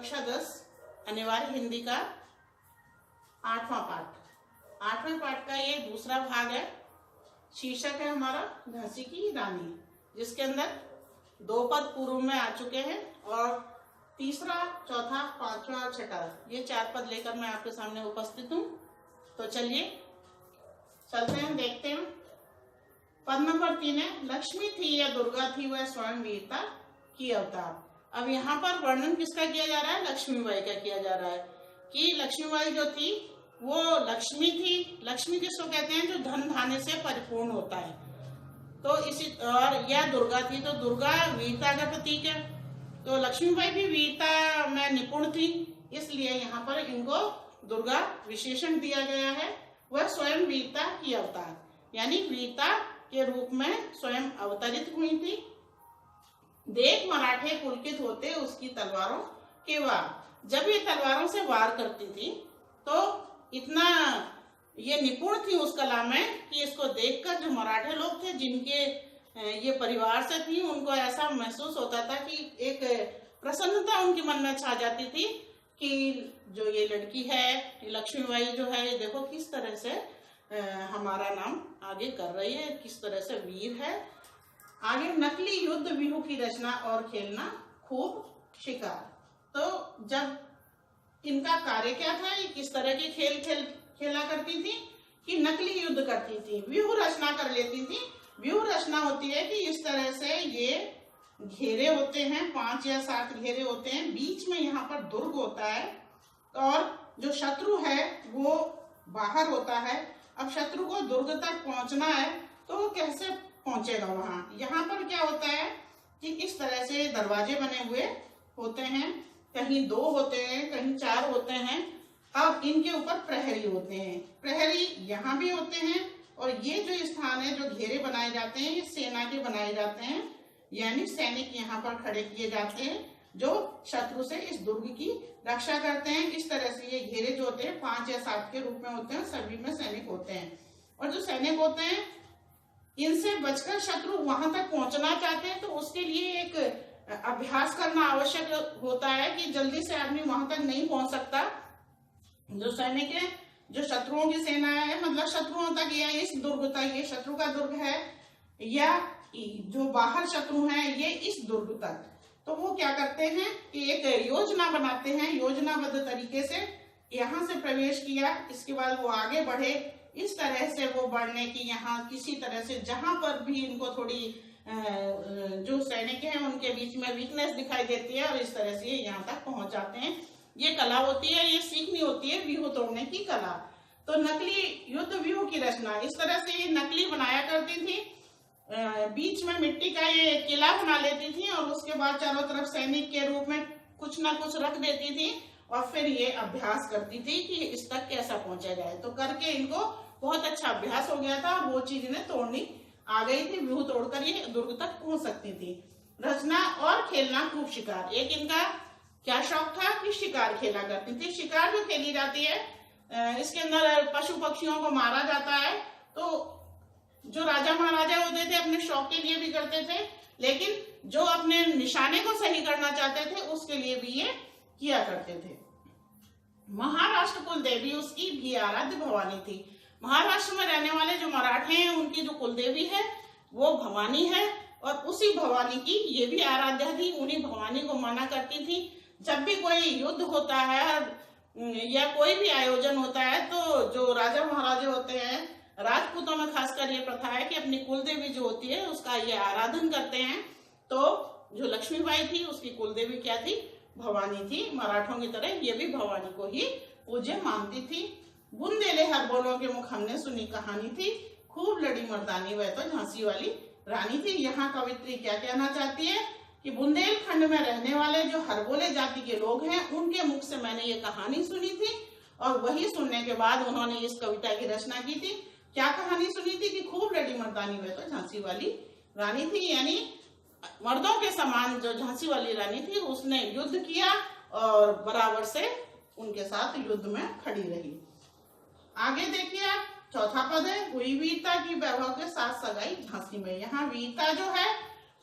कक्षा 10 अनिवार्य हिंदी का 8वां पाठ। 8वें पाठ का ये दूसरा भाग है। शीर्षक है हमारा झांसी की रानी, जिसके अंदर 2 पद पूर्व में आ चुके हैं और तीसरा, चौथा, पांचवा और छठा ये 4 पद लेकर मैं आपके सामने उपस्थित हूँ। तो चलिए चलते हैं, देखते हैं। पद नंबर 3 है, लक्ष्मी थी या दुर्गा थी वह स्वयं वीरता की अवतार। अब यहाँ पर वर्णन किसका किया जा रहा है? लक्ष्मीबाई का किया जा रहा है कि लक्ष्मीबाई जो थी वो लक्ष्मी थी। लक्ष्मी किसको कहते हैं? जो धन धान्य से परिपूर्ण होता है। तो इसी और यह दुर्गा थी, तो दुर्गा वीरता का प्रतीक है। तो लक्ष्मीबाई भी वीरता में निपुण थी, इसलिए यहाँ पर इनको दुर्गा विशेषण दिया गया है। वह स्वयं वीरता की अवतार, यानी वीरता के रूप में स्वयं अवतरित हुई थी। देख मराठे पुलकित होते उसकी तलवारों के वार। जब ये तलवारों से वार करती थी तो इतना ये निपुण थी उस कला में कि इसको देखकर जो मराठे लोग थे, जिनके ये परिवार से थी, उनको ऐसा महसूस होता था कि एक प्रसन्नता उनके मन में छा जाती थी कि जो ये लड़की है लक्ष्मीबाई जो है, ये देखो किस तरह से हमारा नाम आगे कर रही है, किस तरह से वीर है। आगे, नकली युद्ध व्यूह की रचना और खेलना खूब शिकार। तो जब इनका कार्य क्या था, ये किस तरह के खेला करती थी कि नकली युद्ध करती थी, व्यूह रचना कर लेती थी। व्यूह रचना होती है कि इस तरह से ये घेरे होते हैं, 5 या 7 घेरे होते हैं, बीच में यहाँ पर दुर्ग होता है और जो शत्रु है वो बाहर होता है। अब शत्रु को दुर्ग तक पहुंचना है तो वो कैसे पहुंचेगा वहां? यहाँ पर क्या होता है कि इस तरह से दरवाजे बने हुए होते हैं, कहीं 2 होते हैं, कहीं 4 होते हैं। अब इनके ऊपर प्रहरी होते हैं। प्रहरी यहाँ भी होते हैं और ये जो स्थान है, जो घेरे बनाए जाते हैं, ये सेना के बनाए जाते हैं, यानी सैनिक यहाँ पर खड़े किए जाते हैं जो शत्रु से इस दुर्ग की रक्षा करते हैं। इस तरह से ये घेरे जो होते हैं 5 या 7 के रूप में होते हैं, सभी में सैनिक होते हैं। और जो सैनिक होते हैं इनसे बचकर शत्रु वहां तक पहुंचना चाहते हैं तो उसके लिए एक अभ्यास करना आवश्यक होता है कि जल्दी से आदमी वहां तक नहीं पहुंच सकता। जो सैनिक है, जो शत्रुओं की सेना है, मतलब शत्रुओं तक या इस दुर्ग तक, ये शत्रु का दुर्ग है, या जो बाहर शत्रु हैं ये इस दुर्ग तक, तो वो क्या करते हैं कि एक योजना बनाते हैं। योजनाबद्ध तरीके से यहाँ से प्रवेश किया, इसके बाद वो आगे बढ़े, इस तरह से वो बढ़ने की यहाँ किसी तरह से जहां पर भी इनको थोड़ी जो सैनिक हैं उनके बीच में वीकनेस दिखाई देती है और इस तरह से यहाँ तक पहुंच जाते हैं। ये कला होती है, ये सीखनी होती है व्यूह तोड़ने की कला। तो नकली युद्ध व्यूह की रचना, इस तरह से ये नकली बनाया करती थी। बीच में मिट्टी का ये किला बना लेती थी और उसके बाद चारों तरफ सैनिक के रूप में कुछ ना कुछ रख देती थी और फिर ये अभ्यास करती थी कि इस तक कैसा पहुंचा जाए। तो करके इनको बहुत अच्छा अभ्यास हो गया था और वो चीज इन्हें तोड़नी आ गई थी। व्यूह तोड़कर ये दुर्ग तक पहुंच सकती थी। रचना और खेलना खूब शिकार। एक इनका क्या शौक था कि शिकार खेला करती थी। शिकार जो खेली जाती है, इसके अंदर पशु पक्षियों को मारा जाता है। तो जो राजा महाराजा होते थे अपने शौक के लिए भी करते थे, लेकिन जो अपने निशाने को सही करना चाहते थे उसके लिए भी ये किया करते थे। महाराष्ट्र कुल देवी उसकी भी आराध्य भवानी थी। महाराष्ट्र में रहने वाले जो मराठे हैं उनकी जो कुल देवी है वो भवानी है और उसी भवानी की ये भी आराध्या थी। उन्हीं भवानी को माना करती थी। जब भी कोई युद्ध होता है या कोई भी आयोजन होता है तो जो राजा महाराजा होते हैं, राजपूतों में खासकर ये प्रथा है कि अपनी कुल देवी जो होती है उसका ये आराधन करते हैं। तो जो लक्ष्मीबाई थी उसकी कुल देवी क्या थी? भवानी थी। मराठों की तरह ये भी भवानी को ही पूज्य मानती थी। बुंदेले हर बोलों के मुख हमने सुनी कहानी थी, खूब लड़ी मर्दानी वह तो झांसी वाली रानी थी। यहाँ कवित्री क्या कहना चाहती है कि बुंदेलखंड में रहने वाले जो हरबोले जाति के लोग हैं उनके मुख से मैंने ये कहानी सुनी थी और वही सुनने के बाद उन्होंने इस कविता की रचना की थी। क्या कहानी सुनी थी कि खूब लड़ी मर्दानी वह तो झांसी वाली रानी थी, यानी मर्दों के समान जो झांसी वाली रानी थी उसने युद्ध किया और बराबर से उनके साथ युद्ध में खड़ी रही। आगे देखिए आप, चौथा पद है, हुई वीरता की वैभव के साथ सगाई झांसी में। यहाँ वीरता जो है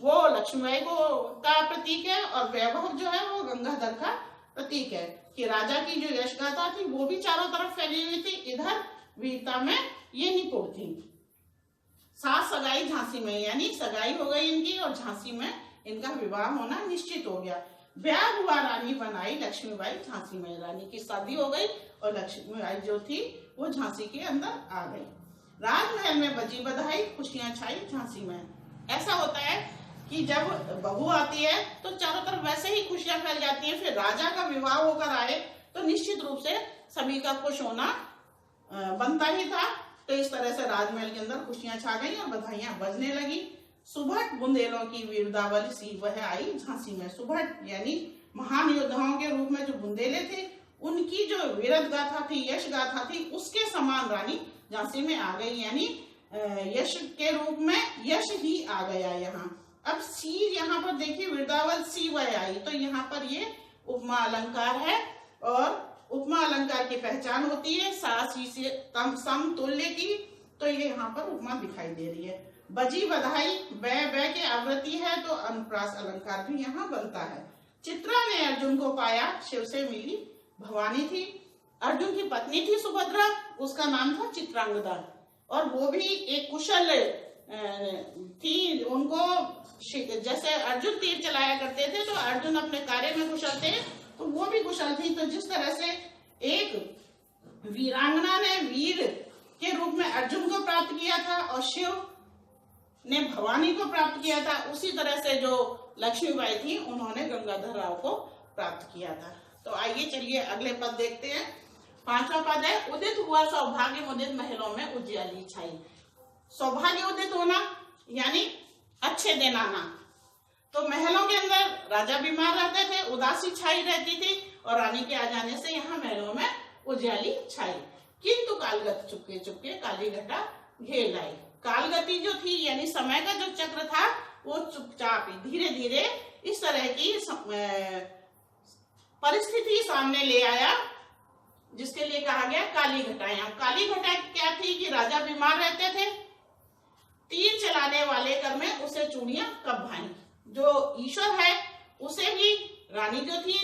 वो लक्ष्मीबाई को का प्रतीक है और वैभव जो है वो गंगाधर का प्रतीक है कि राजा की जो यश गाथा थी वो भी चारों तरफ फैली हुई थी, इधर वीरता में ये निपुण थी। सात सगाई झांसी में, यानी सगाई हो गई इनकी और झांसी में इनका विवाह होना निश्चित हो गया। ब्याह हुआ, रानी बनाई लक्ष्मीबाई झांसी में। रानी की शादी हो गई और लक्ष्मीबाई जो थी वो झांसी के अंदर आ गई। राजमहल में बजी बधाई, खुशियां छाई झांसी में। ऐसा होता है कि जब बहू आती है तो चारों तरफ वैसे ही खुशियां फैल जाती हैं, फिर राजा का विवाह होकर आए तो निश्चित रूप से सभी का खुश होना बनता ही था। तो इस तरह से राजमहल के अंदर खुशियां छा गई और बधाइयां बजने लगी। सुभट बुंदेलों की वीरदावली सी वह आई झांसी में। सुभट यानी महान योद्धाओं के रूप में जो बुंदेले थे, उनकी जो वीरत गाथा थी, यश गाथा थी, उसके समान रानी झांसी में आ गई, यानी यश के रूप में यश ही आ गया यहाँ। अब सी यहाँ पर देखिए, वीरदावल सी वह आई, तो यहाँ पर ये उपमा अलंकार है और उपमा अलंकार की पहचान होती है सा सी से समतुल्य की, तो ये यहाँ पर उपमा दिखाई दे रही है। बजी बधाई बै के आवृत्ति है तो अनुप्रास अलंकार भी यहाँ बनता है। चित्रा ने अर्जुन को पाया, शिव से मिली भवानी थी। अर्जुन की पत्नी थी सुभद्रा, उसका नाम था चित्रांगदा, और वो भी एक कुशल थी। उनको जैसे अर्जुन तीर चलाया करते थे तो अर्जुन अपने कार्य में कुशल थे, तो वो भी कुशल थी। तो जिस तरह से एक वीरांगना ने वीर के रूप में अर्जुन को प्राप्त किया था और शिव ने भवानी को प्राप्त किया था, उसी तरह से जो लक्ष्मीबाई थी उन्होंने गंगाधर राव को प्राप्त किया था। तो आइए चलिए अगले पद देखते हैं। पांचवा पद है, उदित हुआ सौभाग्य मुदित महलों में उजियाली छाई। सौभाग्य उदित होना यानी अच्छे दिन आना। तो महलों के अंदर राजा बीमार रहते थे, उदासी छाई रहती थी और रानी के आ जाने से यहाँ महलों में उजियाली छाई। किंतु कालगति चुपके चुपके काली घटा घेर लाई। कालगति जो थी यानी समय का जो चक्र था वो चुपचाप धीरे धीरे इस तरह की परिस्थिति सामने ले आया, जिसके लिए कहा गया काली घटाएं। काली घटा क्या थी कि राजा बीमार रहते थे, तीर चलाने वाले कर में उसे चूड़ियां कब भाई। जो ईश्वर है उसे भी रानी जो थी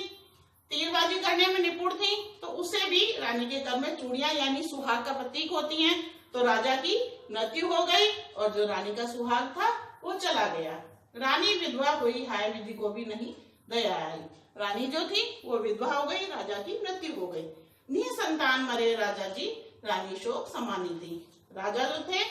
तीरबाजी करने में निपुण थी, तो उसे भी रानी के कर में चूड़ियां यानी सुहाग का प्रतीक होती हैं। तो राजा की मृत्यु हो गई और जो रानी का सुहाग था वो चला गया। रानी विधवा हुई, हाय विधि को भी नहीं दया आई। रानी जो थी वो विधवा हो गई, राजा की मृत्यु हो गई। निसंतान मरे राजा जी, रानी शोक समानी थी। राजा जो थे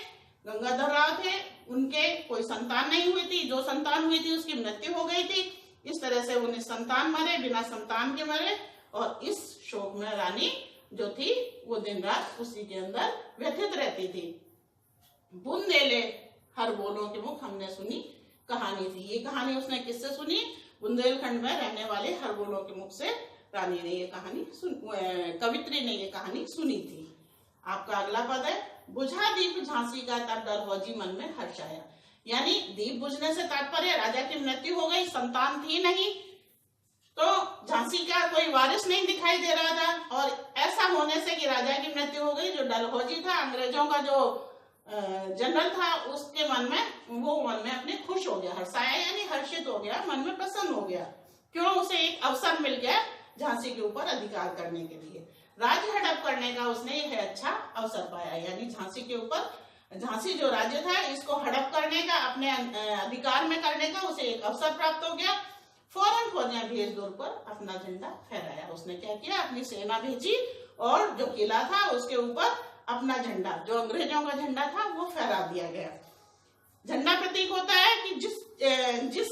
गंगाधर राव थे, उनके कोई संतान नहीं हुई थी, जो संतान हुई थी उसकी मृत्यु हो गई थी। इस तरह से वो निसंतान मरे, बिना संतान के मरे, और इस शोक में रानी जो थी वो दिन रात उसी के अंदर व्यथित रहती थी। बुंदेले हर बोलों के मुख हमने सुनी कहानी थी। ये कहानी उसने किससे सुनी? बुंदेलखंड में रहने वाले हर बोलों के मुख से रानी ने ये कहानी कवित्री ने ये कहानी सुनी थी। आपका अगला पद है, बुझा दीप झांसी का तब डलहौजी मन में हर्ष आया। यानी दीप बुझने से तात्पर्य राजा की मृत्यु हो गई, संतान थी नहीं, तो झांसी का कोई वारिस नहीं दिखाई दे रहा था, और ऐसा होने से कि राजा की मृत्यु हो गई, जो डलहौजी था अंग्रेजों का जो जनरल था, उसके मन में अपने खुश हो गया, हर्षाया यानी हर्षित हो गया, मन में प्रसन्न हो गया। क्यों? उसे एक अवसर मिल गया झांसी के ऊपर अधिकार करने के लिए, राज्य हड़प करने का उसने यह अच्छा अवसर पाया। यानी झांसी के ऊपर, झांसी जो राज्य था इसको हड़प करने का, अपने अधिकार में करने का उसे एक अवसर प्राप्त हो गया। फौरन फौजियां भेज दूर पर अपना झंडा फहराया। उसने क्या किया? अपनी सेना भेजी और जो किला था उसके ऊपर अपना झंडा, जो अंग्रेजों का झंडा था, वो फहरा दिया गया। झंडा प्रतीक होता है कि जिस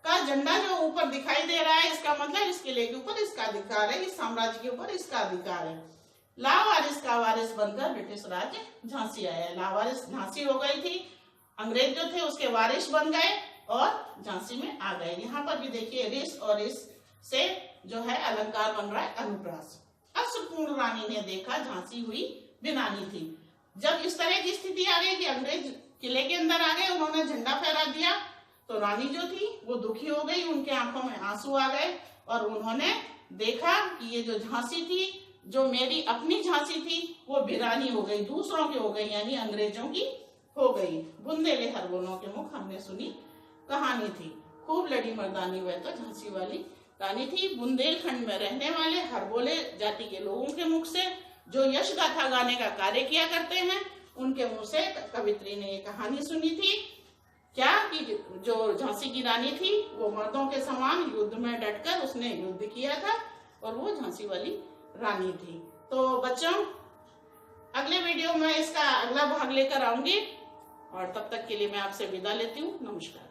का झंडा जो ऊपर दिखाई दे रहा है, इसका मतलब इस किले के ऊपर इसका अधिकार है, इस साम्राज्य के ऊपर इसका अधिकार है। लावारिस का वारिस बनकर ब्रिटिश राज्य झांसी आया। लावारिस झांसी हो गई थी, अंग्रेज जो थे उसके वारिस बन गए और झांसी में आ गए। यहाँ पर भी देखिए रिस और इस से जो है अलंकार बन रहा है अनुप्रास। अश्रुपूर्ण रानी ने देखा झांसी हुई बिनानी थी। जब इस तरह की स्थिति आ गई कि अंग्रेज किले के अंदर आ गए, उन्होंने झंडा फहरा दिया, तो रानी जो थी वो दुखी हो गई, उनके आंखों में आंसू आ गए और उन्होंने देखा कि ये जो झांसी थी, जो मेरी अपनी झांसी थी, वो वीरानी हो गई, दूसरों की हो गई, यानी अंग्रेजों की हो गई। बुंदेले हर बोलों के मुख हमने सुनी कहानी थी। खूब लड़ी मर्दानी वह तो झांसी वाली रानी थी बुंदेलखंड में रहने वाले हरबोले जाति के लोगों के मुख से, जो यश गाथा गाने का कार्य किया करते हैं, उनके मुंह से कवित्री ने ये कहानी सुनी थी क्या कि जो झांसी की रानी थी वो मर्दों के समान युद्ध में डटकर उसने युद्ध किया था और वो झांसी वाली रानी थी। तो बच्चों, अगले वीडियो में इसका अगला भाग लेकर आऊंगी और तब तक के लिए मैं आपसे विदा लेती हूँ। नमस्कार।